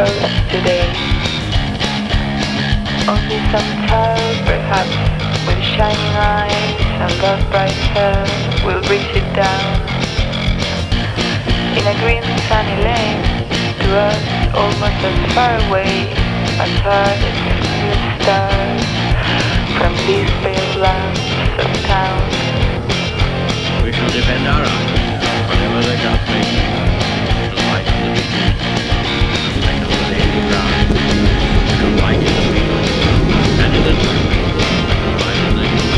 rose today. Only some child, perhaps, with shining eyes and dark bright hair will reach it down. In a green sunny lane, to us almost as far away as are the distant stars from these pale lamps of town. We shall defend our eyes, whatever the gods may be. We shall fight in the beaches, and take on the lazy ground. We shall fight in the fields, and in the dark. We shall fight in the hills.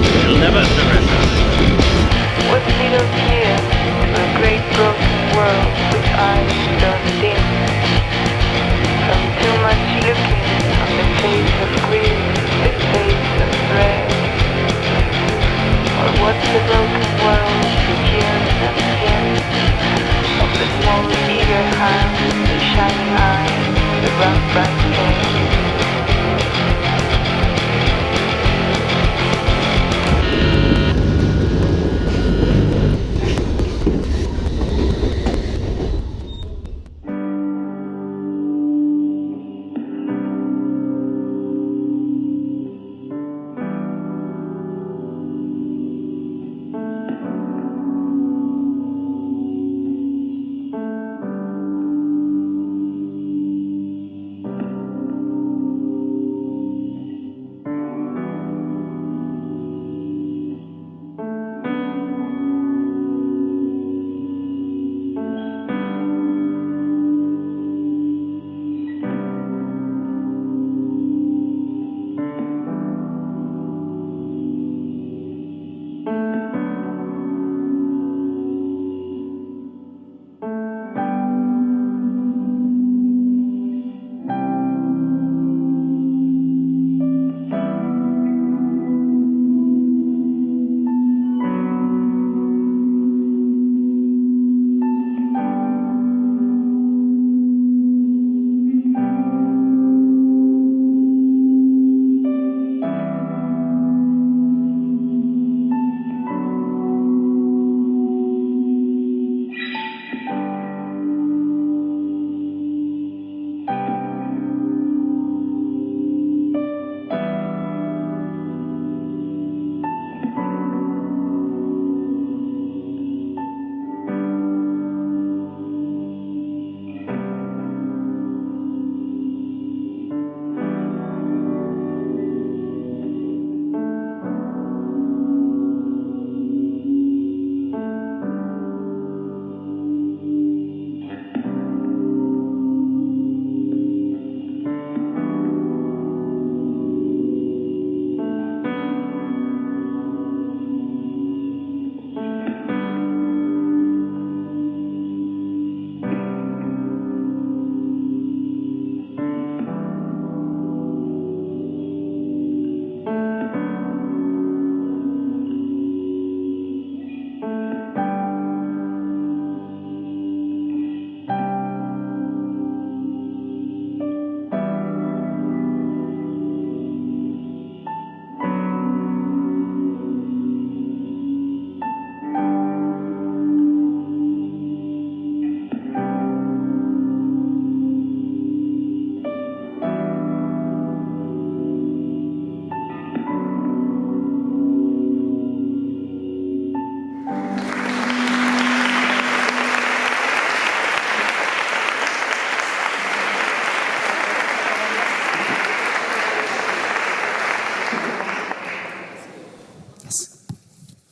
We shall never surrender. What little fear to a great broken world with eyes grown dim from too much looking on the face of grief, the face of dread. Or what's the broken world to yearn and sin of the small eager hand, the shining eyes, the rough bright hair.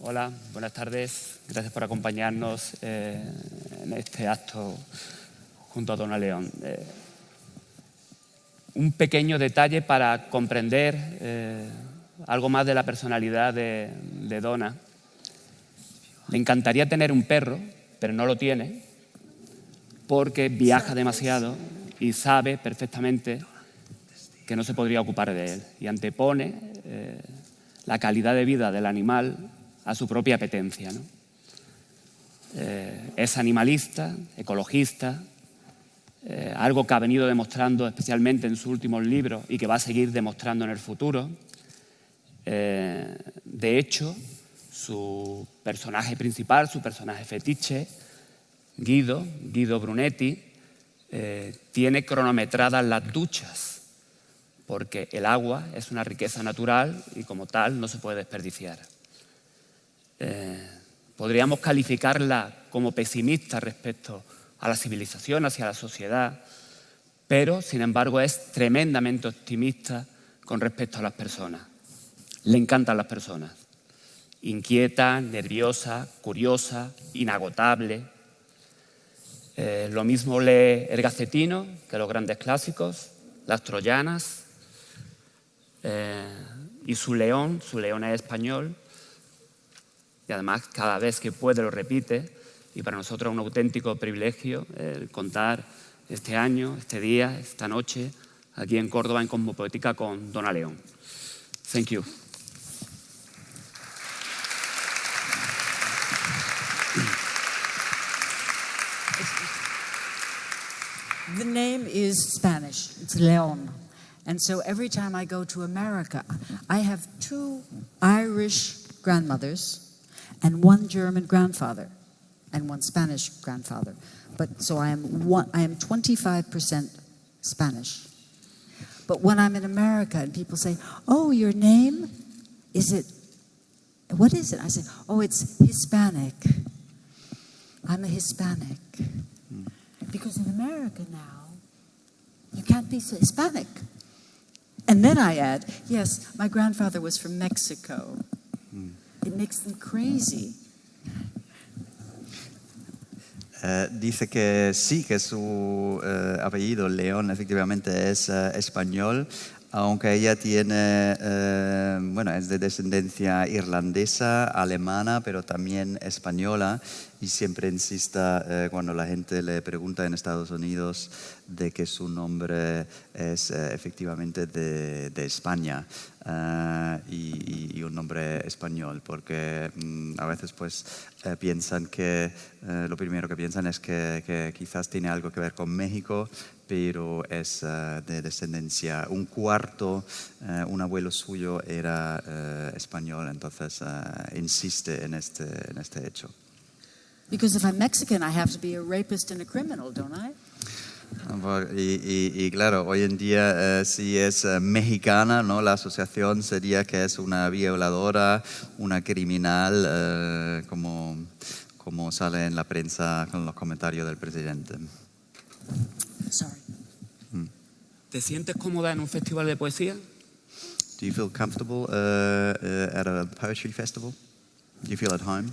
Hola, buenas tardes. Gracias por acompañarnos en este acto junto a Dona León. Un pequeño detalle para comprender algo más de la personalidad de Dona. Le encantaría tener un perro, pero no lo tiene porque viaja demasiado y sabe perfectamente que no se podría ocupar de él y antepone la calidad de vida del animal a su propia apetencia, ¿no? Es animalista, ecologista, algo que ha venido demostrando especialmente en sus últimos libros y que va a seguir demostrando en el futuro. De hecho, su personaje principal, su personaje fetiche, Guido Brunetti, tiene cronometradas las duchas, porque el agua es una riqueza natural y como tal no se puede desperdiciar. Podríamos calificarla como pesimista respecto a la civilización, hacia la sociedad, pero sin embargo es tremendamente optimista con respecto a las personas. Le encantan las personas. Inquieta, nerviosa, curiosa, inagotable. Lo mismo lee el Gacetino que los grandes clásicos, las troyanas, y su león es español, y además cada vez que puede lo repite, y para nosotros es un auténtico privilegio el contar este año, este día, esta noche, aquí en Córdoba, en Cosmopoética, con Dona León. Thank you. The name is Spanish. It's León. And so every time I go to America, I have 2 Irish grandmothers and 1 German grandfather and 1 Spanish grandfather. But so I am 25% Spanish. But when I'm in America and people say, "Oh, your name, what is it?" I say, "Oh, it's Hispanic. I'm a Hispanic." Because in America now, you can't be Hispanic. And then I add, yes, my grandfather was from Mexico. It makes them crazy. Dice que sí, que su apellido, León, efectivamente es español, aunque ella tiene, es de descendencia irlandesa, alemana, pero también española, y siempre insista cuando la gente le pregunta en Estados Unidos de que su nombre es efectivamente de España y un nombre español, porque a veces pues piensan que lo primero que piensan es que quizás tiene algo que ver con México, pero es de descendencia. Un cuarto, un abuelo suyo era español, entonces insiste en este hecho. Because if I'm Mexican, I have to be a rapist and a criminal, don't I? Y claro, hoy en día si es mexicana, ¿no? La asociación sería que es una violadora, una criminal, como sale en la prensa con los comentarios del presidente. Sorry. ¿Te sientes cómoda en un festival de poesía? Do you feel comfortable at a poetry festival? Do you feel at home?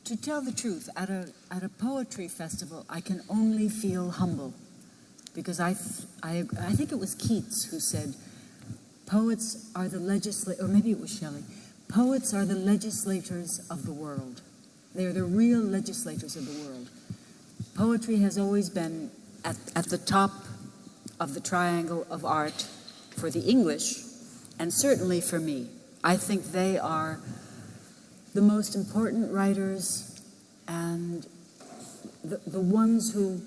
To tell the truth, at a poetry festival, I can only feel humble, because I think it was Keats who said, "Poets are the or maybe it was Shelley. Poets are the legislators of the world. They are the real legislators of the world." Poetry has always been at the top of the triangle of art for the English, and certainly for me. I think they are the most important writers and the ones who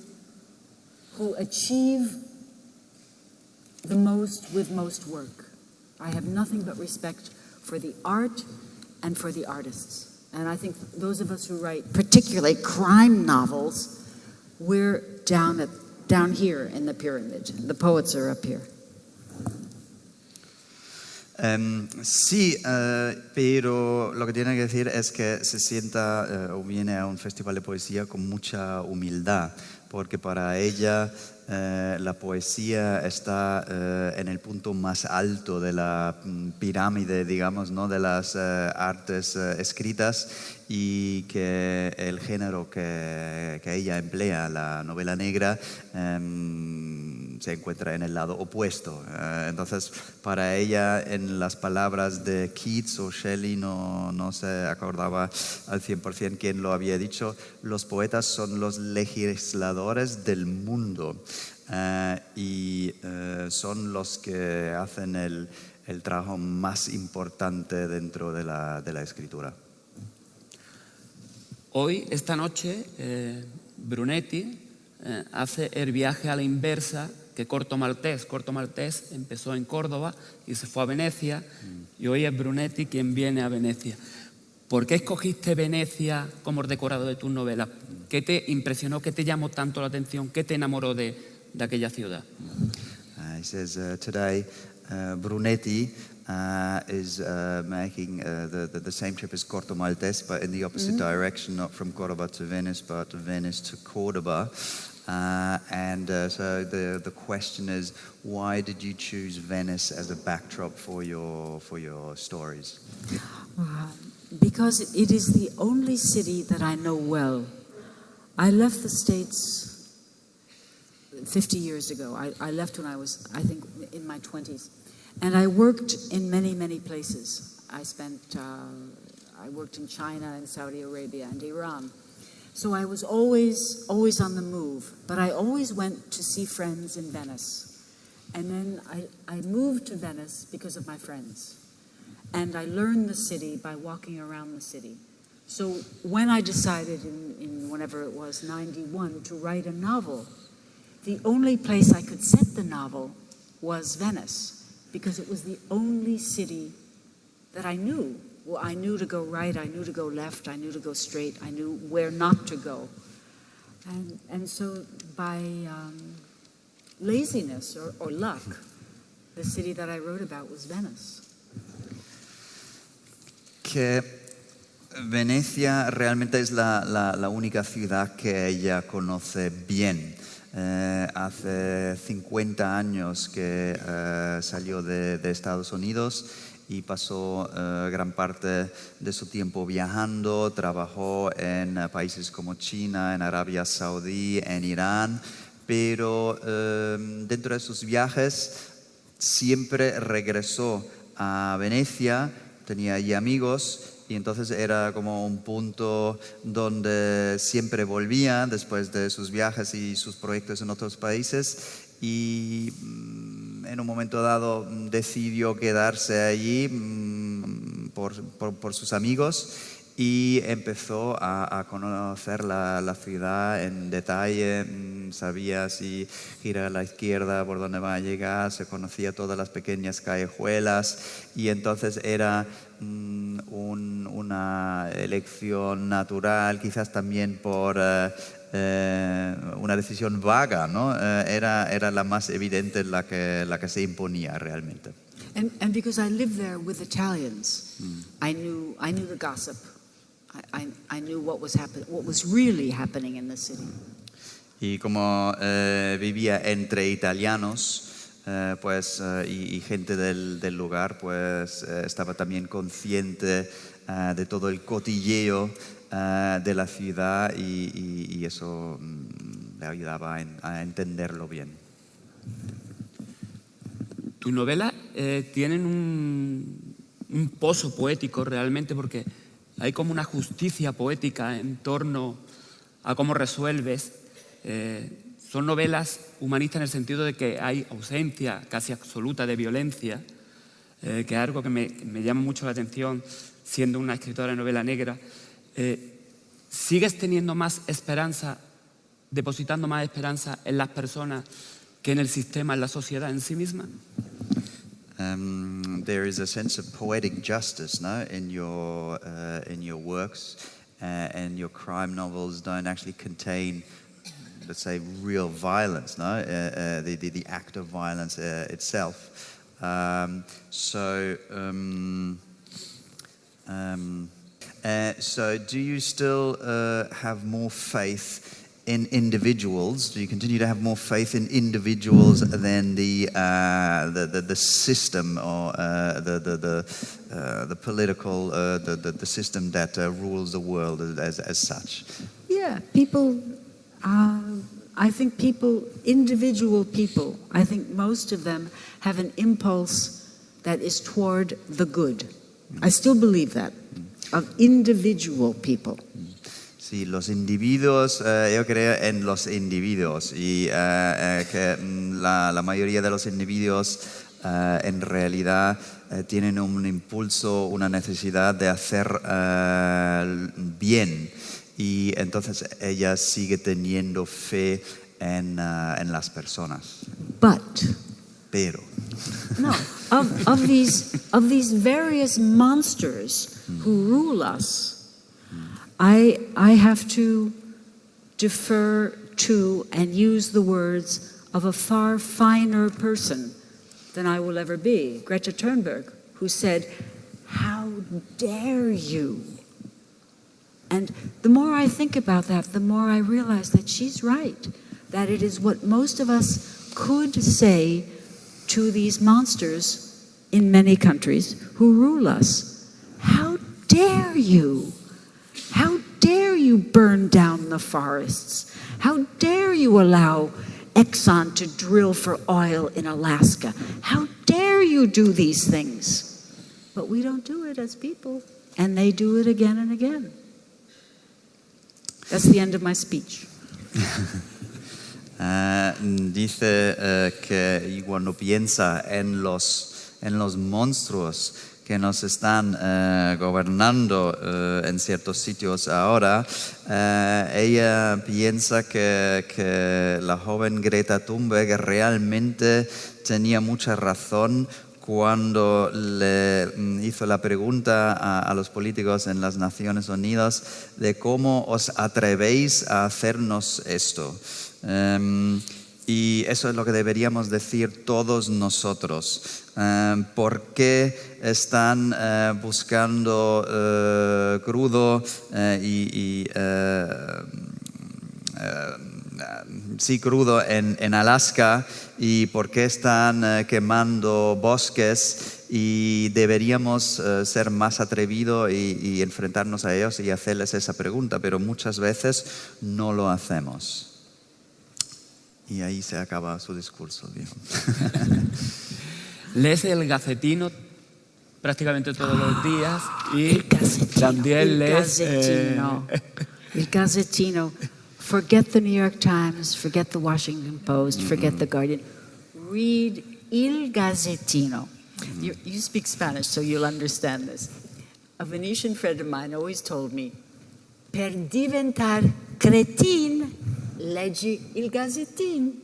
achieve the most with most work. I have nothing but respect for the art and for the artists. And I think those of us who write particularly crime novels, we're down here in the pyramid. The poets are up here. Sí, pero lo que tiene que decir es que se sienta o viene a un festival de poesía con mucha humildad, porque para ella la poesía está en el punto más alto de la pirámide, digamos, ¿no? De las artes escritas, y que el género que ella emplea, la novela negra, se encuentra en el lado opuesto. Entonces, para ella, en las palabras de Keats o Shelley, no se acordaba al 100% quién lo había dicho, los poetas son los legisladores del mundo, y son los que hacen el trabajo más importante dentro de la escritura. Hoy, esta noche, Brunetti hace el viaje a la inversa que Corto Maltés. Corto Maltés empezó en Córdoba y se fue a Venecia, y hoy es Brunetti quien viene a Venecia. ¿Por qué escogiste Venecia como decorado de tus novelas? ¿Qué te impresionó? ¿Qué te llamó tanto la atención? ¿Qué te enamoró de aquella ciudad? He says today Brunetti is making the same trip as Corto Maltese, but in the opposite direction, not from Córdoba to Venice, but Venice to Córdoba. So the question is, why did you choose Venice as a backdrop for your stories? Because it is the only city that I know well. I left the States 50 years ago. I left when I was, I think, in my 20s. And I worked in many, many places. I worked in China and Saudi Arabia and Iran. So I was always on the move. But I always went to see friends in Venice. And then I moved to Venice because of my friends. And I learned the city by walking around the city. So when I decided in whenever it was, 91, to write a novel, the only place I could set the novel was Venice, because it was the only city that I knew. Well, I knew to go right, I knew to go left, I knew to go straight, I knew where not to go. And so by laziness or luck, the city that I wrote about was Venice. Que Venecia realmente es la única ciudad que ella conoce bien. Hace 50 años que salió de Estados Unidos y pasó gran parte de su tiempo viajando. Trabajó en países como China, en Arabia Saudí, en Irán, pero dentro de sus viajes siempre regresó a Venecia. Tenía allí amigos y entonces era como un punto donde siempre volvía después de sus viajes y sus proyectos en otros países, y en un momento dado decidió quedarse allí por sus amigos y empezó a conocer la ciudad en detalle. Sabía si gira a la izquierda por dónde va a llegar, se conocía todas las pequeñas callejuelas, y entonces era una elección natural, quizás también por una decisión vaga, ¿no? Era la más evidente, la que se imponía realmente. And because I lived there with Italians, I knew the gossip. I knew what was really happening in the city. Y como vivía entre italianos, y gente del lugar, pues estaba también consciente de todo el cotilleo de la ciudad, y eso le ayudaba a entenderlo bien. Tus novelas tienen un pozo poético realmente, porque hay como una justicia poética en torno a cómo resuelves. Son novelas humanistas en el sentido de que hay ausencia casi absoluta de violencia, que es algo que me llama mucho la atención siendo una escritora de novela negra. ¿Sigues teniendo más esperanza, depositando más esperanza en las personas que en el sistema, en la sociedad en sí misma? There is a sense of poetic justice, no, in your works, and your crime novels don't actually contain, let's say, real violence, no, the act of violence itself. So do you still have more faith in individuals? Do you continue to have more faith in individuals than the system, or the political the system that rules the world as such? Yeah, people. I think individual people, I think most of them have an impulse that is toward the good. I still believe that, of individual people. Sí, los individuos, yo creo en los individuos, y que la mayoría de los individuos en realidad tienen un impulso, una necesidad de hacer bien, y entonces ella sigue teniendo fe en las personas. But Pero No, of these various monsters who rule us, I have to defer to and use the words of a far finer person than I will ever be, Greta Thunberg, who said, "How dare you?" And the more I think about that, the more I realize that she's right, that it is what most of us could say to these monsters in many countries who rule us. How dare you? How dare you burn down the forests? How dare you allow Exxon to drill for oil in Alaska? How dare you do these things? But we don't do it as people, and they do it again and again. That's the end of my speech. Dice que cuando piensa en los monstruos que nos están gobernando en ciertos sitios ahora, ella piensa que la joven Greta Thunberg realmente tenía mucha razón cuando le hizo la pregunta a los políticos en las Naciones Unidas de cómo os atrevéis a hacernos esto. Y eso es lo que deberíamos decir todos nosotros. ¿Por qué están buscando crudo crudo en Alaska? ¿Y por qué están quemando bosques? Y deberíamos ser más atrevidos y enfrentarnos a ellos y hacerles esa pregunta, pero muchas veces no lo hacemos. Y ahí se acaba su discurso, dijo. Lees el Gacetino prácticamente todos los días y El Gacetino, también lees... El Gacetino. Forget the New York Times, forget the Washington Post, forget the Guardian. Read Il Gazzettino. You speak Spanish, so you'll understand this. A Venetian friend of mine always told me, per diventar cretin, leggi il Gazzettin.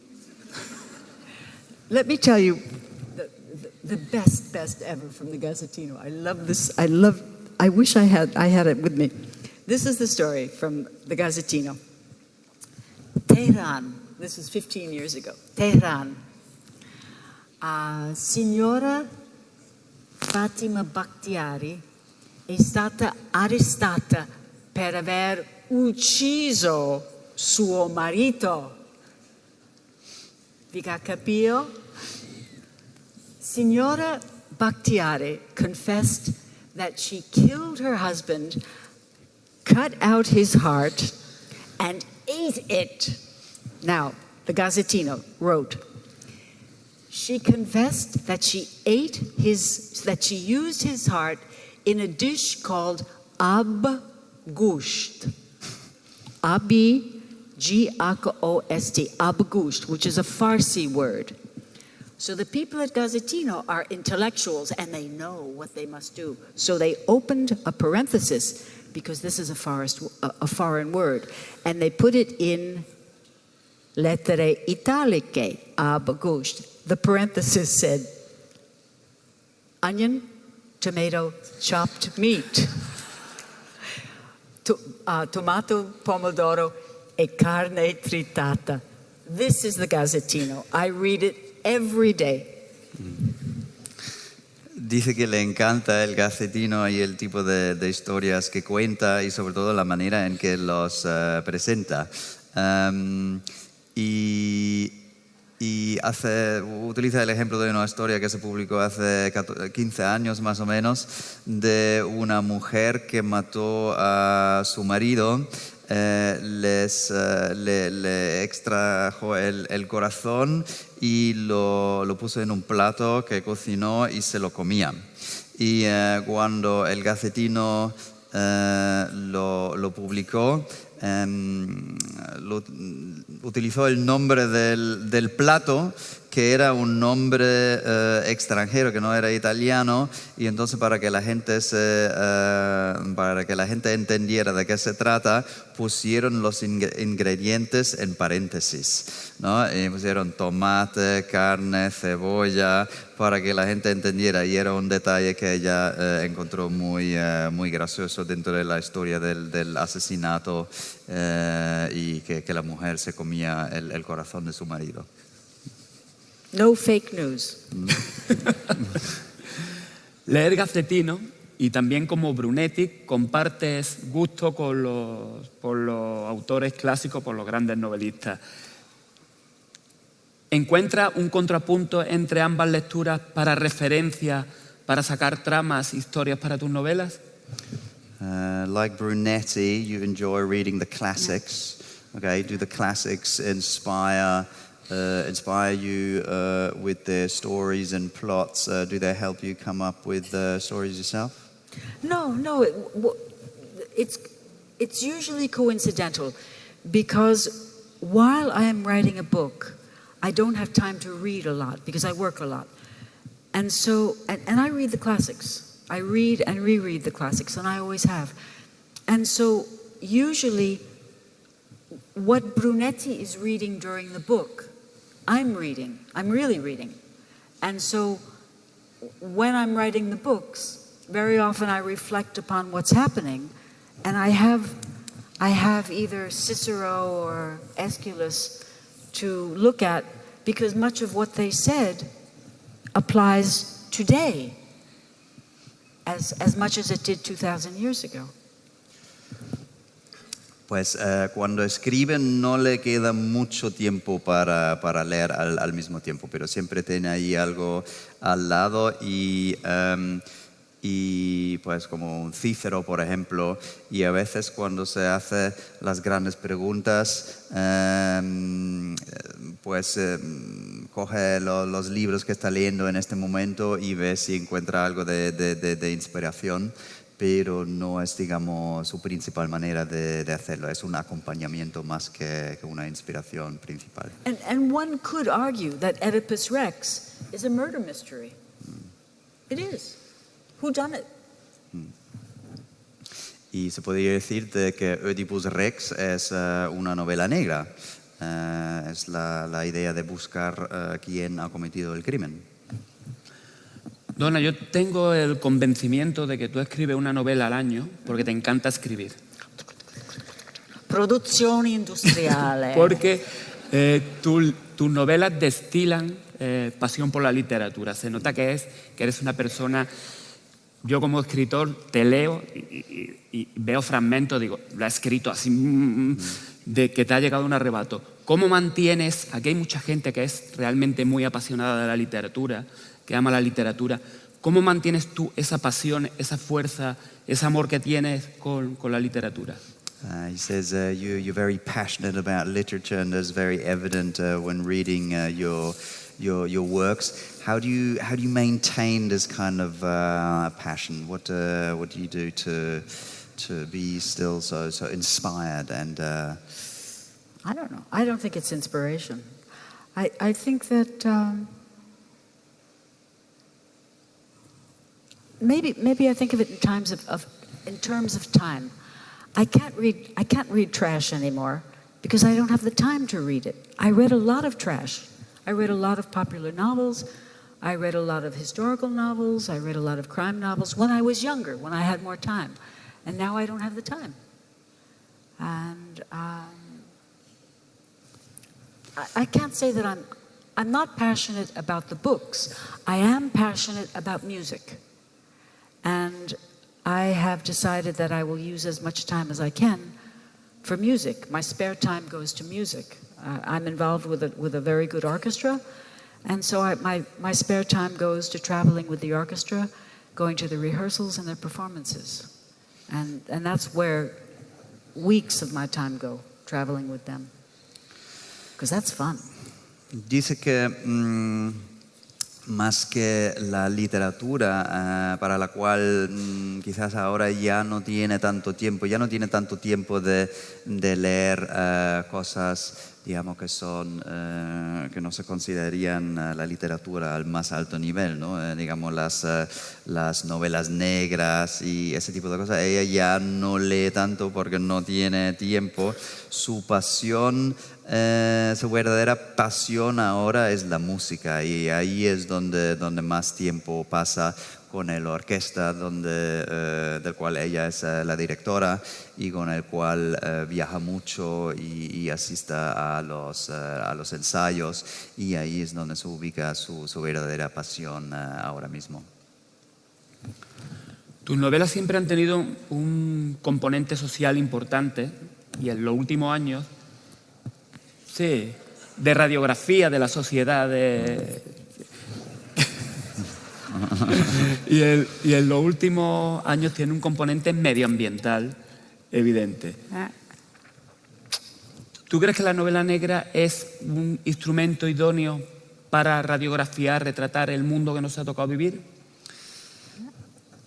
Let me tell you the best ever from the Gazzettino. I love this. I wish I had it with me. This is the story from the Gazzettino. Tehran, this was 15 years ago. Tehran. Signora Fatima Bakhtiari è stata arrestata per aver ucciso suo marito. Vi capito? Signora Bakhtiari confessed that she killed her husband, cut out his heart, and ate it. Now, the Gazzettino wrote, she confessed that she used his heart in a dish called abgusht. Abghost, abgusht, which is a Farsi word. So the people at Gazzettino are intellectuals and they know what they must do. So they opened a parenthesis because this is a foreign word, and they put it in lettere italiche, abgusht. The parenthesis said, onion, tomato, chopped meat, tomato, pomodoro, e carne tritata. This is the Gazzettino. I read it every day. Dice que le encanta el Gacetino y el tipo de historias que cuenta y sobre todo la manera en que los presenta. Y utiliza el ejemplo de una historia que se publicó hace 15 años más o menos de una mujer que mató a su marido, le extrajo el corazón y lo puso en un plato que cocinó y se lo comía. Y cuando el Gacetino lo publicó, utilizó el nombre del plato, que era un nombre extranjero, que no era italiano, y entonces para que la gente entendiera de qué se trata, pusieron los ingredientes en paréntesis, ¿no? Y pusieron tomate, carne, cebolla, para que la gente entendiera, y era un detalle que ella encontró muy gracioso dentro de la historia del asesinato, y que la mujer se comía el corazón de su marido. No fake news. Leer Gacetino y también como Brunetti compartes gusto por los autores clásicos, por los grandes novelistas. ¿Encuentras un contrapunto entre ambas lecturas para referencia, para sacar tramas, historias para tus novelas? Like Brunetti, you enjoy reading the classics. Okay, do the classics inspire you with their stories and plots? Do they help you come up with stories yourself? No. It's usually coincidental, because while I am writing a book, I don't have time to read a lot because I work a lot. And so, and I read the classics. I read and reread the classics, and I always have. And so usually what Brunetti is reading during the book, I'm really reading. And so when I'm writing the books, very often I reflect upon what's happening, and I have either Cicero or Aeschylus to look at, because much of what they said applies today as much as it did 2,000 years ago. Pues cuando escribe no le queda mucho tiempo para leer al mismo tiempo, pero siempre tiene ahí algo al lado, y pues como un Cícero, por ejemplo, y a veces cuando se hace las grandes preguntas, pues coge los libros que está leyendo en este momento y ve si encuentra algo de inspiración, pero no es, digamos, su principal manera de hacerlo. Es un acompañamiento más que una inspiración principal. And one could argue that Oedipus Rex is a murder mystery. It is. Who done it? Y se podría decir que Oedipus Rex es una novela negra. Es la idea de buscar quién ha cometido el crimen. Donna, yo tengo el convencimiento de que tú escribes una novela al año porque te encanta escribir. Produzione industriale. Porque tus novelas destilan pasión por la literatura. Se nota que eres una persona. Yo como escritor te leo y veo fragmentos, digo, lo ha escrito así, de que te ha llegado un arrebato. ¿Cómo mantienes? Aquí hay mucha gente que es realmente muy apasionada de la literatura, que ama la literatura. ¿Cómo mantienes tú esa pasión, esa fuerza, ese amor que tienes con la literatura? He says you're very passionate about literature, and that's very evident when reading your works. How do you maintain this kind of passion? What do you do to be still so inspired and? I don't know. I don't think it's inspiration. I think that maybe I think of it in terms of time. I can't read trash anymore because I don't have the time to read it. I read a lot of trash. I read a lot of popular novels. I read a lot of historical novels. I read a lot of crime novels when I was younger, when I had more time. And now I don't have the time. And I can't say that I'm not passionate about the books. I am passionate about music. And I have decided that I will use as much time as I can for music. My spare time goes to music. I'm involved with a very good orchestra, and so my spare time goes to traveling with the orchestra, going to the rehearsals and their performances. And that's where weeks of my time go, traveling with them. Because that's fun. Dice que más que la literatura, para la cual quizás ahora ya no tiene tanto tiempo de leer cosas, digamos, que no se considerarían la literatura al más alto nivel, ¿no? Digamos, las novelas negras y ese tipo de cosas. Ella ya no lee tanto porque no tiene tiempo. Su pasión, su verdadera pasión ahora es la música, y ahí es donde más tiempo pasa con la orquesta del cual ella es la directora, y con el cual viaja mucho y asiste a los ensayos, y ahí es donde se ubica su verdadera pasión ahora mismo. Tus novelas siempre han tenido un componente social importante, y en los últimos años, sí, de radiografía de la sociedad, y en los últimos años tiene un componente medioambiental evidente. ¿Tú crees que la novela negra es un instrumento idóneo para radiografiar, retratar el mundo que nos ha tocado vivir?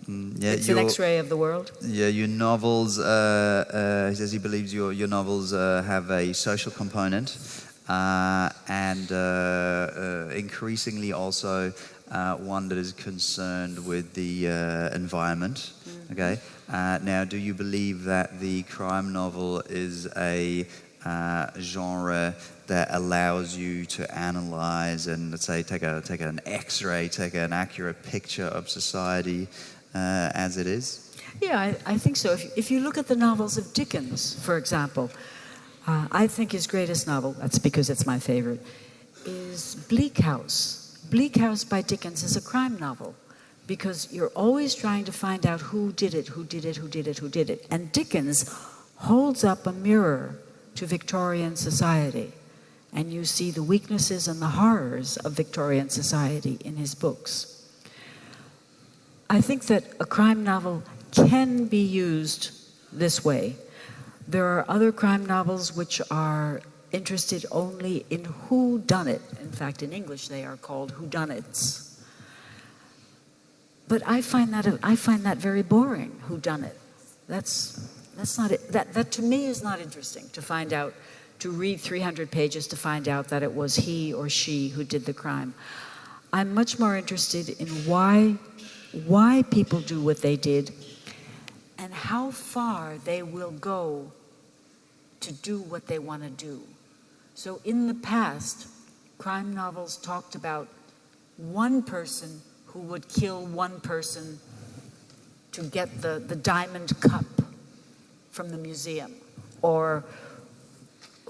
Yeah, It's an X-ray of the world. Yeah, your novels, he says he believes your novels have a social component, and increasingly also one that is concerned with the environment. Okay. Now, do you believe that the crime novel is a genre that allows you to analyze and, let's say, take an X-ray, take an accurate picture of society as it is? Yeah, I think so. If you look at the novels of Dickens, for example, I think his greatest novel, that's because it's my favorite, is Bleak House. Bleak House by Dickens is a crime novel because you're always trying to find out who did it. And Dickens holds up a mirror to Victorian society, and you see the weaknesses and the horrors of Victorian society in his books. I think that a crime novel can be used this way. There are other crime novels which are interested only in who done it. In fact, in English they are called whodunits. But I find that very boring. Who done it? That's not it. That to me is not interesting. To find out, to read 300 pages to find out that it was he or she who did the crime. I'm much more interested in why people do what they did, and how far they will go to do what they want to do. So in the past, crime novels talked about one person who would kill one person to get the diamond cup from the museum, or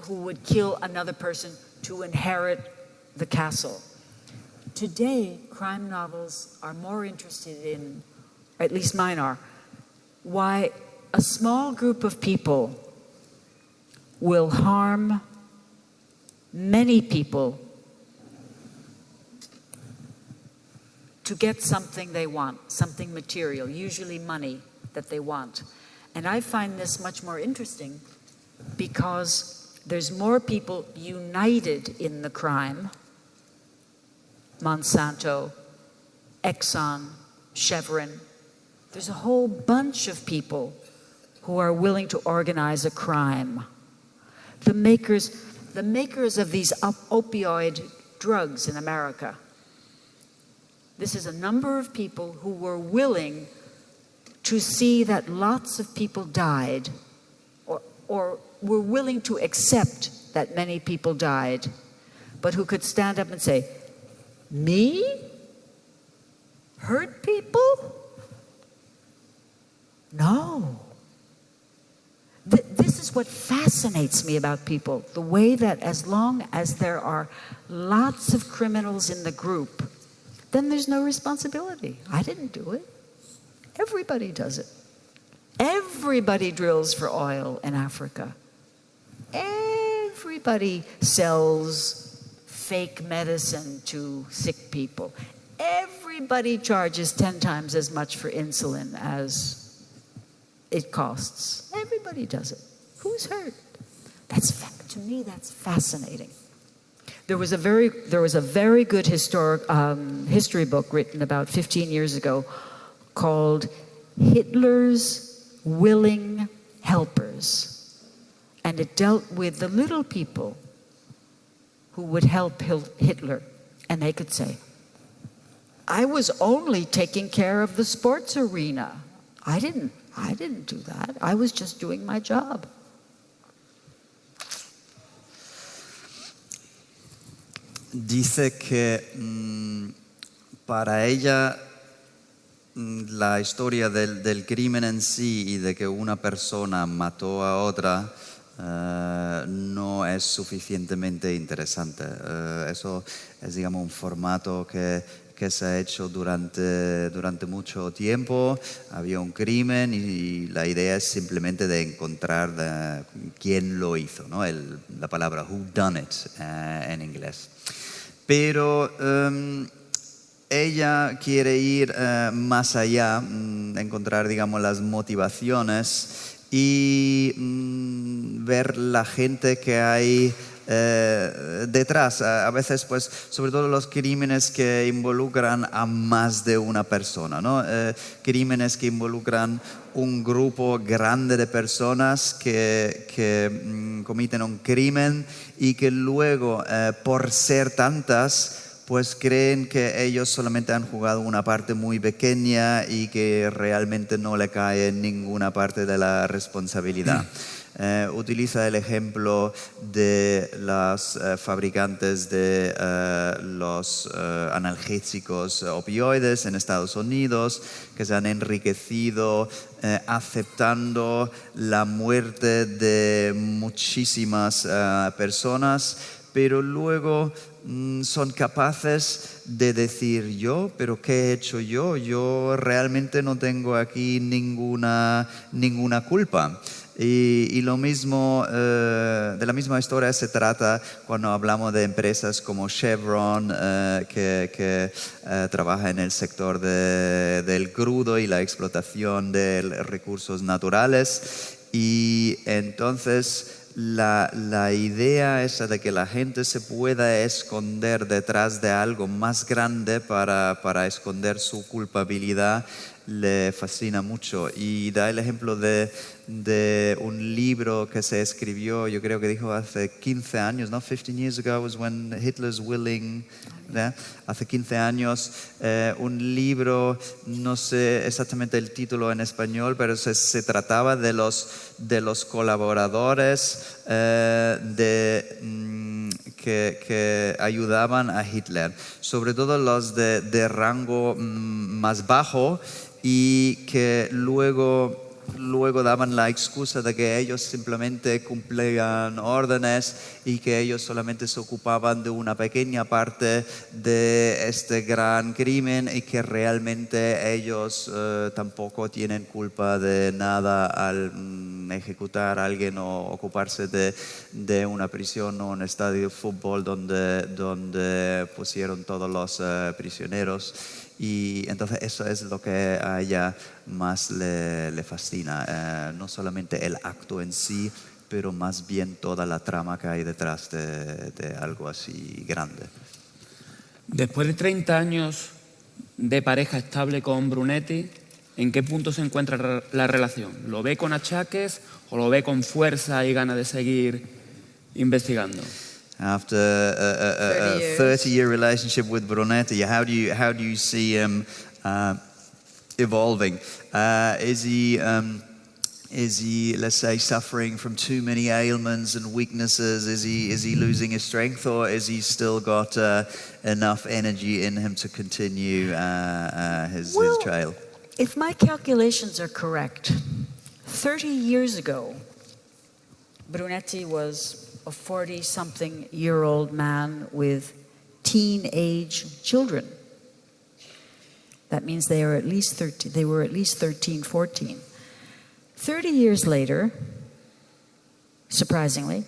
who would kill another person to inherit the castle. Today, crime novels are more interested in, or at least mine are, why a small group of people will harm many people to get something they want, something material, usually money that they want. And I find this much more interesting because there's more people united in the crime. Monsanto, Exxon, Chevron. There's a whole bunch of people who are willing to organize a crime. The makers of these opioid drugs in America. This is a number of people who were willing to see that lots of people died, or were willing to accept that many people died, but who could stand up and say, me? Hurt people? No. This is what fascinates me about people. The way that as long as there are lots of criminals in the group, then there's no responsibility. I didn't do it. Everybody does it. Everybody drills for oil in Africa. Everybody sells fake medicine to sick people. Everybody charges 10 times as much for insulin as it costs. Everybody does it. Who's hurt? To me, that's fascinating. There was a very good history book written about 15 years ago called Hitler's Willing Helpers. And it dealt with the little people who would help Hitler. And they could say, I was only taking care of the sports arena. I didn't do that. I was just doing my job. Dice que para ella la historia del crimen en sí y de que una persona mató a otra no es suficientemente interesante. Eso es, digamos, un formato que se ha hecho durante mucho tiempo. Había un crimen y la idea es simplemente de encontrar quién lo hizo, ¿no? La palabra who done it en inglés. Pero ella quiere ir más allá, encontrar, digamos, las motivaciones y ver la gente que hay detrás. A veces, pues, sobre todo los crímenes que involucran a más de una persona, ¿no? Crímenes que involucran un grupo grande de personas que comiten un crimen y que luego, por ser tantas, pues creen que ellos solamente han jugado una parte muy pequeña y que realmente no le cae ninguna parte de la responsabilidad. Utiliza el ejemplo de los fabricantes de los analgésicos opioides en Estados Unidos, que se han enriquecido aceptando la muerte de muchísimas personas, pero luego son capaces de decir pero ¿qué he hecho yo? Yo realmente no tengo aquí ninguna culpa. Y lo mismo, de la misma historia se trata cuando hablamos de empresas como Chevron, que trabaja en el sector del crudo y la explotación de recursos naturales. Y entonces la idea esa de que la gente se pueda esconder detrás de algo más grande para esconder su culpabilidad le fascina mucho, y da el ejemplo de un libro que se escribió, yo creo que dijo hace 15 años, ¿no? 15 years ago was when Hitler's Willing, ¿yeah? Hace 15 años, un libro, no sé exactamente el título en español, pero se trataba de los colaboradores que ayudaban a Hitler, sobre todo los de rango más bajo, y que luego daban la excusa de que ellos simplemente cumplían órdenes y que ellos solamente se ocupaban de una pequeña parte de este gran crimen y que realmente ellos tampoco tienen culpa de nada al ejecutar a alguien o ocuparse de una prisión o un estadio de fútbol donde pusieron todos los prisioneros. Y entonces eso es lo que a ella más le fascina, no solamente el acto en sí, pero más bien toda la trama que hay detrás de algo así grande. Después de 30 años de pareja estable con Brunetti, ¿en qué punto se encuentra la relación? ¿Lo ve con achaques o lo ve con fuerza y ganas de seguir investigando? After a 30-year relationship with Brunetti, how do you see him evolving? Is he, let's say, suffering from too many ailments and weaknesses? Is he losing his strength, or is he still got enough energy in him to continue his trail? If my calculations are correct, 30 years ago, Brunetti was a 40-something-year-old man with teen-age children. That means they were at least 13, 14. 30 years later, surprisingly,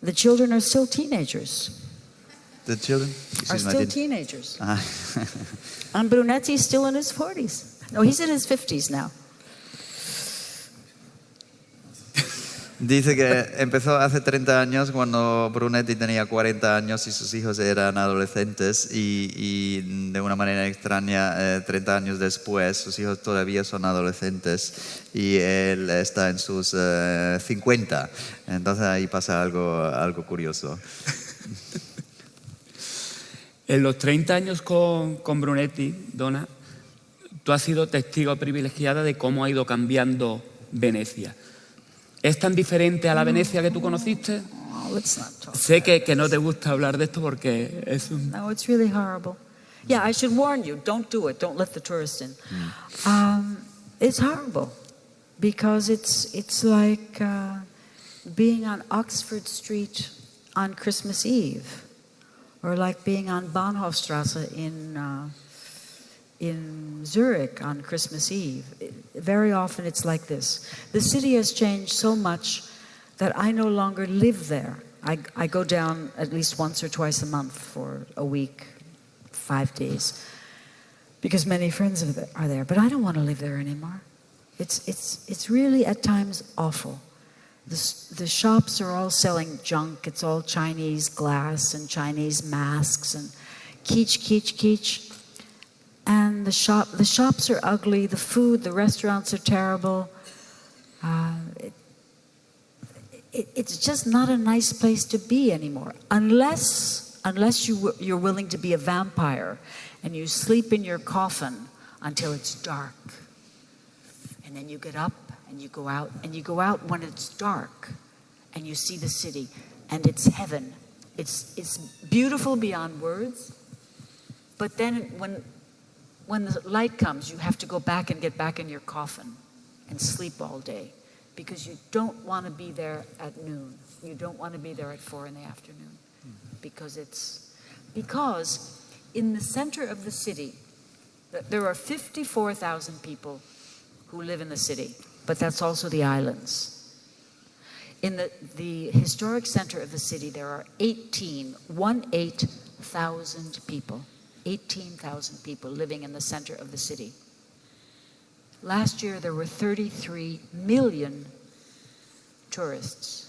the children are still teenagers. The children? Are still teenagers. And Brunetti's still in his 40s. No, he's in his 50s now. Dice que empezó hace 30 años cuando Brunetti tenía 40 años y sus hijos eran adolescentes y de una manera extraña 30 años después sus hijos todavía son adolescentes y él está en sus 50. Entonces ahí pasa algo curioso. En los 30 años con Brunetti, Donna, tú has sido testigo privilegiada de cómo ha ido cambiando Venecia. ¿Es tan diferente a la Venecia que tú conociste? Oh, let's not talk. Sé que no te gusta hablar de esto porque es un... No, it's really horrible. Yeah, I should warn you, don't do it. Don't let the tourists in. It's horrible because it's like being on Oxford Street on Christmas Eve, or like being on Bahnhofstrasse in Zurich on Christmas Eve. Very often it's like this. The city has changed so much that I no longer live there. I go down at least once or twice a month for a week, 5 days, because many friends are there. But I don't want to live there anymore. It's really at times awful. The shops are all selling junk. It's all Chinese glass and Chinese masks and kitsch. And the shops are ugly, the food, the restaurants are terrible. It's just not a nice place to be anymore, unless you're willing to be a vampire and you sleep in your coffin until it's dark. And then you get up and you go out when it's dark and you see the city and it's heaven. It's beautiful beyond words, but then when the light comes, you have to go back and get back in your coffin and sleep all day because you don't want to be there at noon. You don't want to be there at 4 in the afternoon because in the center of the city, there are 54,000 people who live in the city, but that's also the islands. In the historic center of the city, there are 18,000 people. 18,000 people living in the center of the city. Last year, there were 33 million tourists.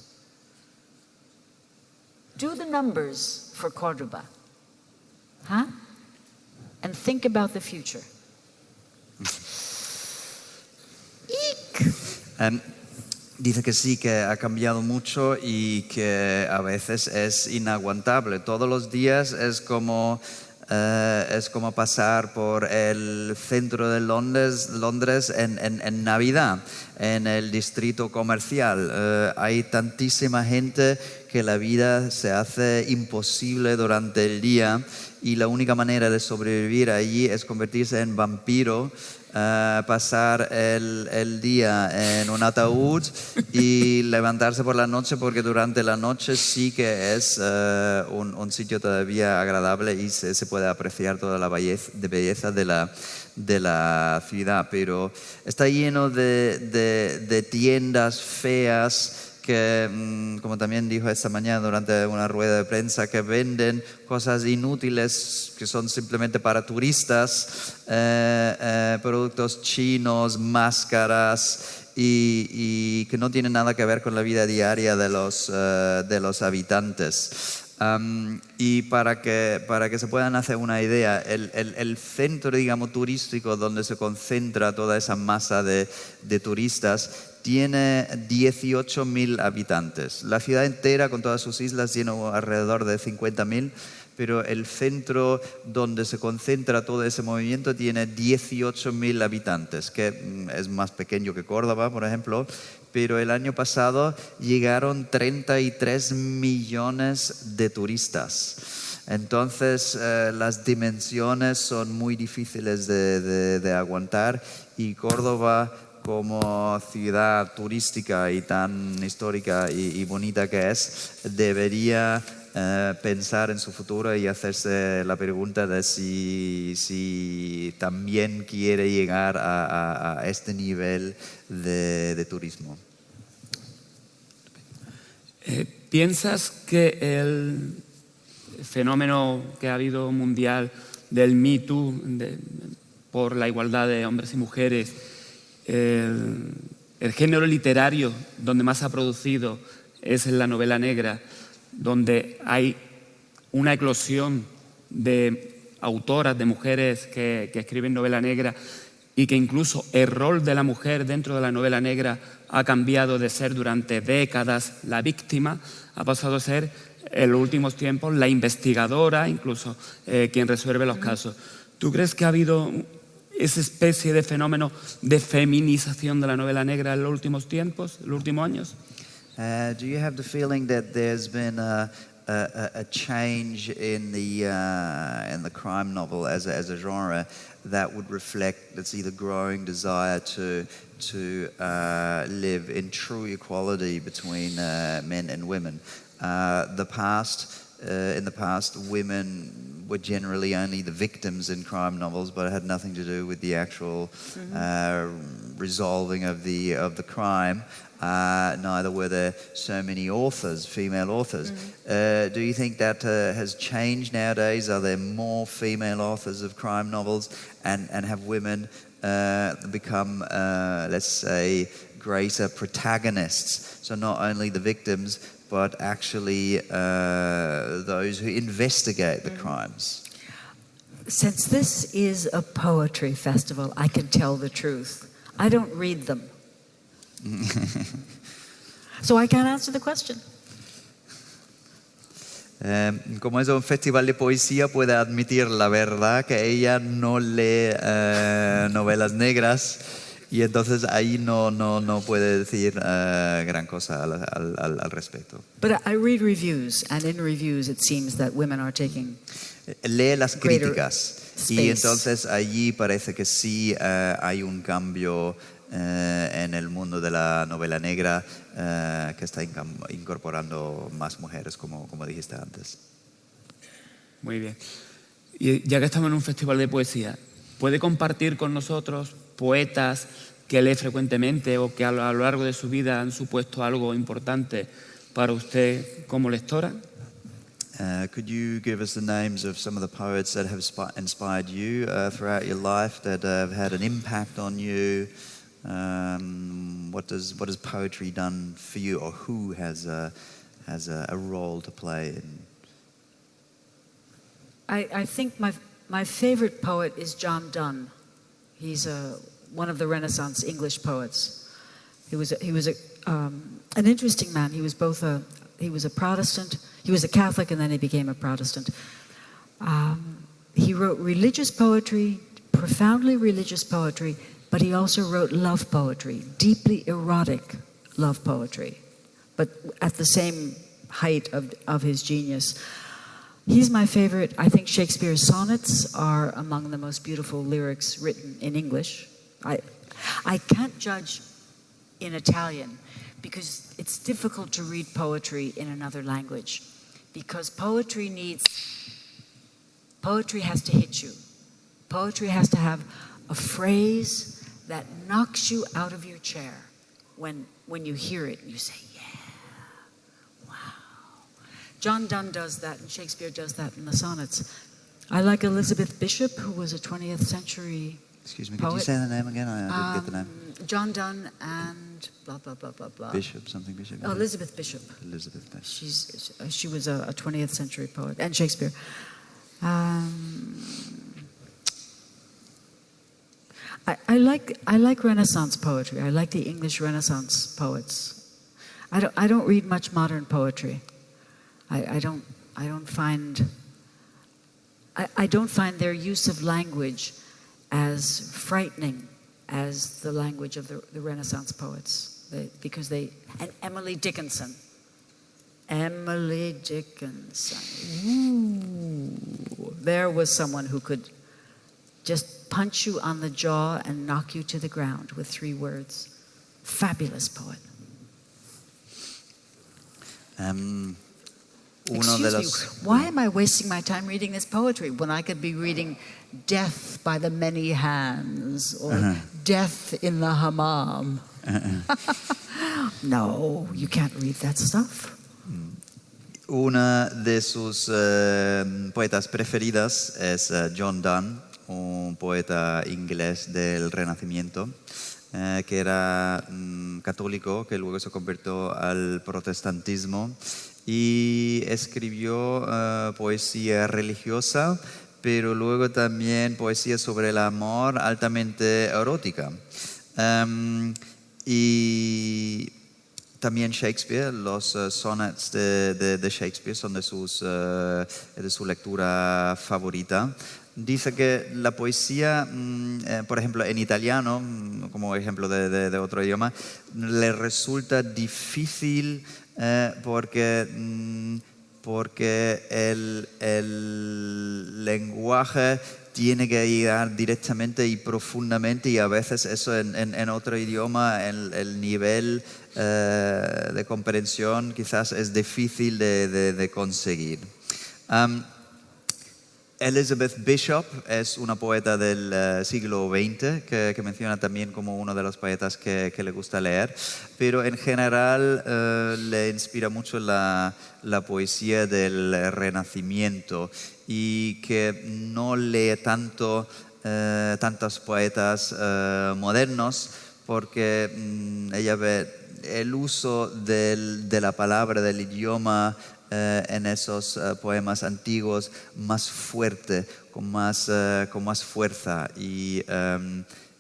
Do the numbers for Cordoba, huh? And think about the future. Dice que sí, que ha cambiado mucho y que a veces es inaguantable. Todos los días es como pasar por el centro de Londres en Navidad, en el distrito comercial. Hay tantísima gente que la vida se hace imposible durante el día y la única manera de sobrevivir allí es convertirse en vampiro, pasar el día en un ataúd y levantarse por la noche, porque durante la noche sí que es un sitio todavía agradable y se puede apreciar toda la belleza de la ciudad, pero está lleno de tiendas feas que, como también dijo esta mañana durante una rueda de prensa, que venden cosas inútiles que son simplemente para turistas, productos chinos, máscaras y que no tienen nada que ver con la vida diaria de los habitantes. Y para que se puedan hacer una idea, el centro, digamos, turístico donde se concentra toda esa masa de turistas tiene 18.000 habitantes. La ciudad entera, con todas sus islas, tiene alrededor de 50.000, pero el centro donde se concentra todo ese movimiento tiene 18.000 habitantes, que es más pequeño que Córdoba, por ejemplo, pero el año pasado llegaron 33 millones de turistas. Entonces, las dimensiones son muy difíciles de aguantar y Córdoba, como ciudad turística y tan histórica y bonita que es, debería pensar en su futuro y hacerse la pregunta de si también quiere llegar a este nivel de turismo. ¿Piensas que el fenómeno que ha habido mundial del Me Too, por la igualdad de hombres y mujeres, El género literario donde más se ha producido es en la novela negra, donde hay una eclosión de autoras, de mujeres que escriben novela negra, y que incluso el rol de la mujer dentro de la novela negra ha cambiado de ser durante décadas la víctima, ha pasado a ser en los últimos tiempos la investigadora, incluso quien resuelve los casos. ¿Tú crees que ha habido esa especie de fenómeno de feminización de la novela negra en los últimos tiempos, en los últimos años? Do you have the feeling that there's been a change in the crime novel as a genre that would reflect, let's see, the growing desire to live in true equality between men and women? In the past, women were generally only the victims in crime novels, but it had nothing to do with the actual resolving of the crime. Neither were there so many authors, female authors. Do you think that has changed nowadays? Are there more female authors of crime novels, and have women become, let's say, greater protagonists? So not only the victims, but actually those who investigate the crimes. Since this is a poetry festival, I can tell the truth. I don't read them. So I can't answer the question. Como es un festival de poesía, puede admitir la verdad que ella no lee novelas negras, y entonces ahí no puede decir gran cosa al respecto. But I read reviews, and in reviews it seems that women are taking Lee las greater críticas space. y entonces allí parece que sí hay un cambio en el mundo de la novela negra que está incorporando más mujeres, como dijiste antes. Muy bien. Y ya que estamos en un festival de poesía, ¿puede compartir con nosotros poetas que lee frecuentemente o que a lo largo de su vida han supuesto algo importante para usted como lectora? Could you give us the names of some of the poets that have inspired you throughout your life, that have had an impact on you? What has poetry done for you, or who has a role to play in? I think my favorite poet is John Donne. He's one of the Renaissance English poets. He was an interesting man. He was a Protestant. He was a Catholic, and then he became a Protestant. He wrote religious poetry, profoundly religious poetry, but he also wrote love poetry, deeply erotic love poetry, but at the same height of his genius. He's my favorite. I think Shakespeare's sonnets are among the most beautiful lyrics written in English. I can't judge in Italian because it's difficult to read poetry in another language, because poetry has to hit you. Poetry has to have a phrase that knocks you out of your chair when you hear it and you say, yeah, wow. John Donne does that, and Shakespeare does that in the sonnets. I like Elizabeth Bishop, who was a 20th century Excuse me, poet. could you say the name again? I didn't get the name. John Donne and blah, blah, blah, blah, blah. Bishop, something Bishop. Oh, Elizabeth Bishop. Elizabeth Bishop. She was a 20th century poet, and Shakespeare. I like Renaissance poetry. I like the English Renaissance poets. I don't read much modern poetry. I don't find their use of language as frightening as the language of the Renaissance poets, and Emily Dickinson. Emily Dickinson. Ooh, there was someone who could just punch you on the jaw and knock you to the ground with 3 words. Fabulous poet. Excuse me, why am I wasting my time reading this poetry when I could be reading Death by the Many Hands or Death in the Hammam? No, you can't read that stuff. Una de sus poetas preferidas es John Donne, un poeta inglés del Renacimiento. que era católico, que luego se convirtió al protestantismo y escribió poesía religiosa, pero luego también poesía sobre el amor altamente erótica. Y también Shakespeare, los sonnets de Shakespeare son de su lectura favorita. Dice que la poesía, por ejemplo, en italiano, como ejemplo de otro idioma, le resulta difícil porque el lenguaje tiene que llegar directamente y profundamente, y a veces eso en otro idioma, el nivel de comprensión quizás es difícil de conseguir. Elizabeth Bishop es una poeta del siglo XX que menciona también como uno de los poetas que le gusta leer, pero en general le inspira mucho la poesía del Renacimiento y que no lee tantos poetas modernos porque ella ve el uso de la palabra, del idioma, en esos poemas antiguos más fuerte, con más fuerza y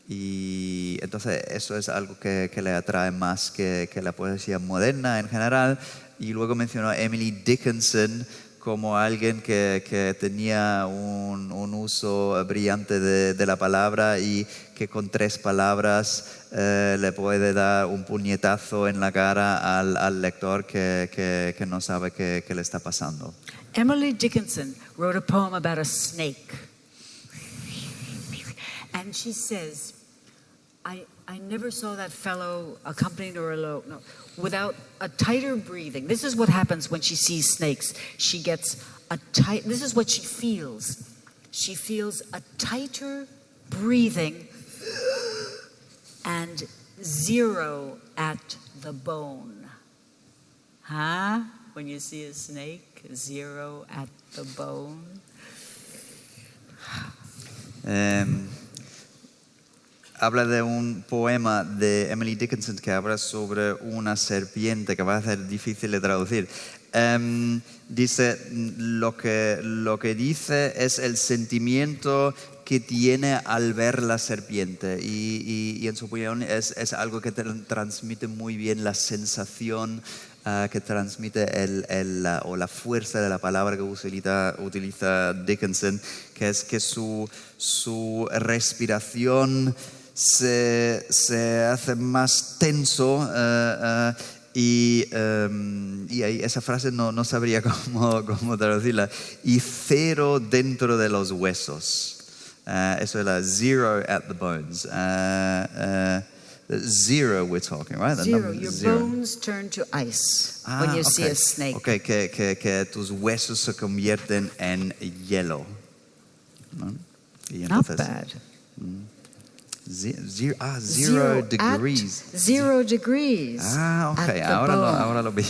entonces eso es algo que le atrae más que la poesía moderna en general. Y luego mencionó a Emily Dickinson como alguien que tenía un uso brillante de la palabra y que con 3 palabras le puede dar un puñetazo en la cara al lector que no sabe qué le está pasando. Emily Dickinson wrote a poem about a snake. And she says, I never saw that fellow accompanied or alone, no, without a tighter breathing. This is what happens when she sees snakes. She gets this is what she feels. She feels a tighter breathing and 0 at the bone. Huh? When you see a snake, 0 at the bone. Habla de un poema de Emily Dickinson que habla sobre una serpiente que va a ser difícil de traducir. Dice, lo que dice es el sentimiento que tiene al ver la serpiente y en su opinión es algo que transmite muy bien la sensación que transmite o la fuerza de la palabra que utiliza Dickinson, que es que su respiración se hace más tenso y esa frase no sabría cómo traducirla. Y 0 dentro de los huesos. Eso es la 0 at the bones. 0 we're talking, right? The 0. Your 0. bones turn to ice when you see a snake. Okay, que tus huesos se convierten en hielo. ¿No? Y entonces, Not bad. 0 degrees. 0 degrees. Ok, ahora lo vi.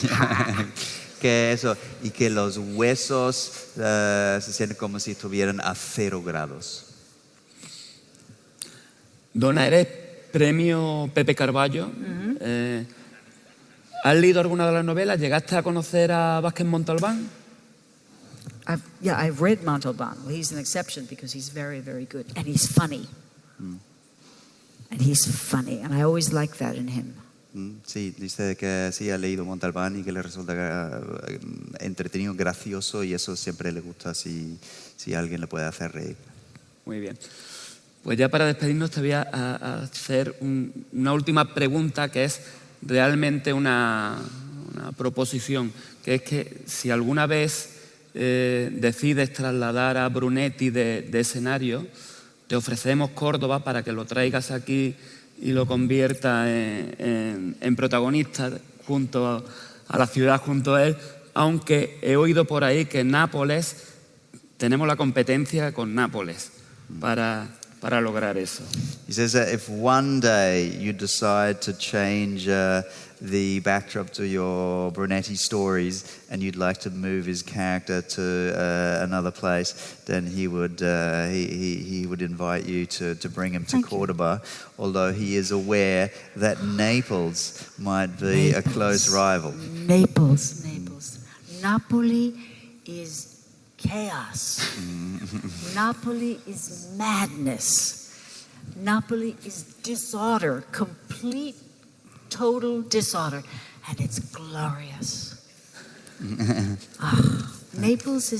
Que eso, y que los huesos se sienten como si estuvieran a 0 grados. Donna, eres premio Pepe Carballo. ¿Has leído alguna de las novelas? ¿Llegaste a conocer a Vázquez Montalbán? I've read Montalbán. Well, he's an exception because he's very, very good. And he's funny. And he's funny. And I always like that in him. Sí, dice que sí ha leído Montalbán y que le resulta entretenido, gracioso, y eso siempre le gusta si alguien le puede hacer reír. Muy bien. Pues ya para despedirnos te voy a hacer una última pregunta que es realmente una proposición, que es que si alguna vez decides trasladar a Brunetti de escenario, te ofrecemos Córdoba para que lo traigas aquí y lo convierta en protagonista junto a la ciudad, junto a él, aunque he oído por ahí que Nápoles, tenemos la competencia con Nápoles para para lograr eso. He says that if one day you decide to change the backdrop to your Brunetti stories and you'd like to move his character to another place, then he would invite you to bring him to Thank you. Cordoba, although he is aware that Naples might be a close rival. Naples. Napoli is chaos. Napoli is madness. Napoli is disorder, complete, total disorder, and it's glorious. Naples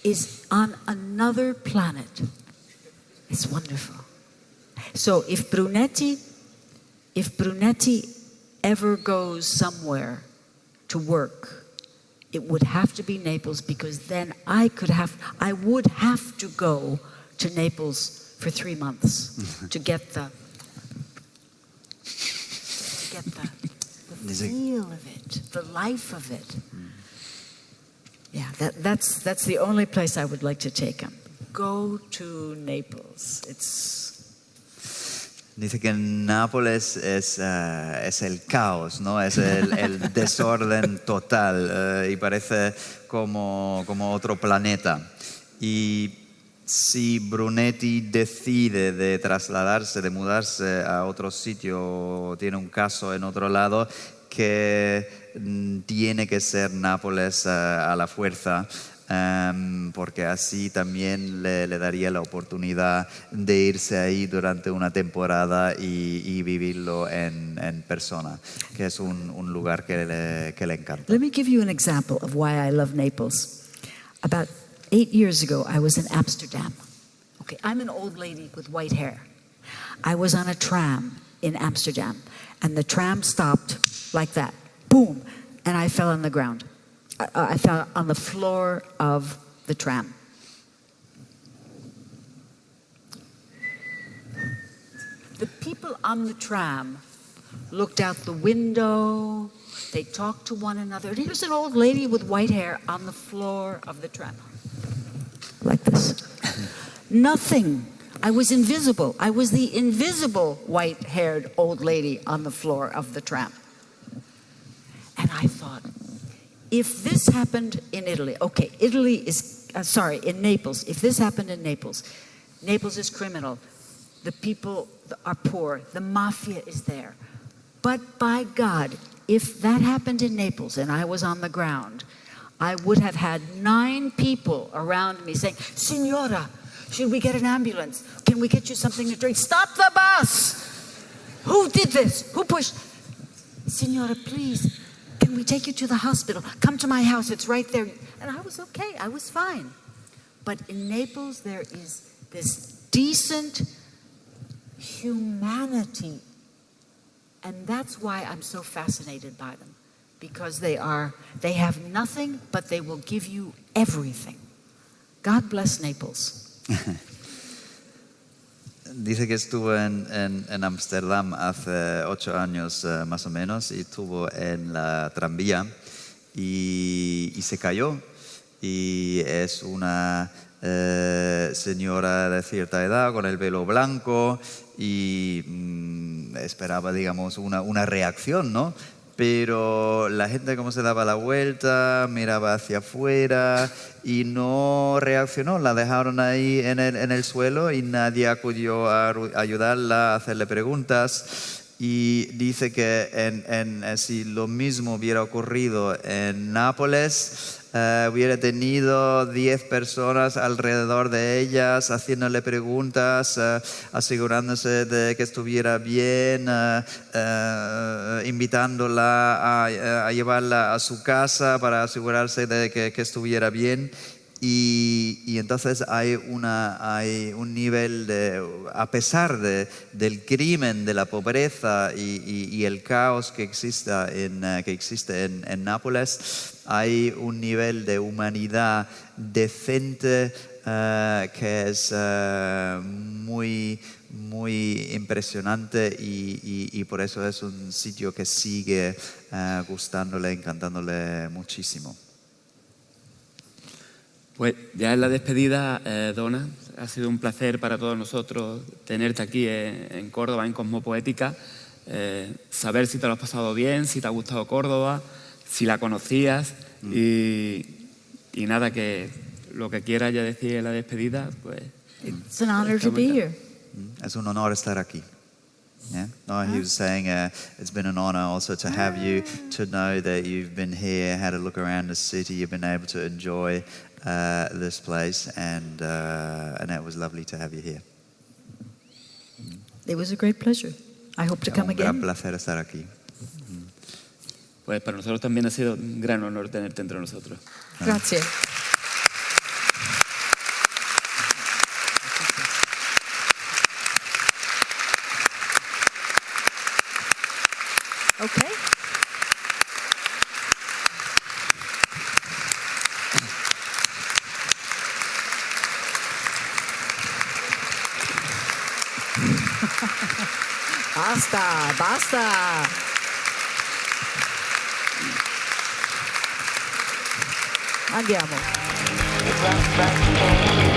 is on another planet. It's wonderful. So if Brunetti ever goes somewhere to work, it would have to be Naples, because then I would have to go to Naples for 3 months to get the feel of it, the life of it. Yeah, that's the only place I would like to take him. Go to Naples. Dice que Nápoles es el caos, ¿no? Es el desorden total y parece como otro planeta. Y si Brunetti decide de trasladarse, de mudarse a otro sitio, tiene un caso en otro lado, que tiene que ser Nápoles a la fuerza, porque así también le daría la oportunidad de irse ahí durante una temporada y vivirlo en persona, que es un lugar que le encanta. Let me give you an example of why I love Naples. About 8 years ago, I was in Amsterdam. Okay, I'm an old lady with white hair. I was on a tram in Amsterdam, and the tram stopped like that, boom, and I fell on the ground. I fell on the floor of the tram. The people on the tram looked out the window, they talked to one another. And here's an old lady with white hair on the floor of the tram. Like this. Nothing. I was invisible. I was the invisible white-haired old lady on the floor of the tram. And I thought, if this happened in Italy, okay, in Naples, if this happened in Naples, Naples is criminal. The people are poor. The mafia is there. But by God, if that happened in Naples and I was on the ground, I would have had 9 people around me saying, Signora, should we get an ambulance? Can we get you something to drink? Stop the bus! Who did this? Who pushed? Signora, please, can we take you to the hospital? Come to my house, it's right there. And I was okay, I was fine. But in Naples, there is this decent humanity. And that's why I'm so fascinated by them. Because they have nothing, but they will give you everything. God bless Naples. Dice que estuvo en Amsterdam hace 8 años más o menos y estuvo en la tranvía y se cayó. Y es una señora de cierta edad con el pelo blanco y esperaba, digamos, una reacción, ¿no? Pero la gente como se daba la vuelta, miraba hacia afuera y no reaccionó. La dejaron ahí en el suelo y nadie acudió a ayudarla, a hacerle preguntas. Y dice que si lo mismo hubiera ocurrido en Nápoles, hubiera tenido 10 personas alrededor de ellas haciéndole preguntas, asegurándose de que estuviera bien, invitándola a llevarla a su casa para asegurarse de que estuviera bien. Y entonces hay un nivel a pesar del crimen, de la pobreza y el caos que existe en Nápoles, hay un nivel de humanidad decente que es muy, muy impresionante y por eso es un sitio que sigue gustándole, encantándole muchísimo. Pues ya en la despedida, Donna, ha sido un placer para todos nosotros tenerte aquí en Córdoba, en Cosmopoética, saber si te lo has pasado bien, si te ha gustado Córdoba, si la conocías y nada, que lo que quieras ya decir en la despedida, pues... It's an honor to be here. Es un honor estar aquí. Yeah? No, he was saying it's been an honor also to have you, to know that you've been here, had a look around the city, you've been able to enjoy this place, and it was lovely to have you here. It was a great pleasure. I hope to come Un gran again. placer estar aquí. Pues para nosotros también ha sido un gran honor tenerte entre nosotros. Grazie. Okay. Basta, basta. Andiamo. Rock, rock, rock.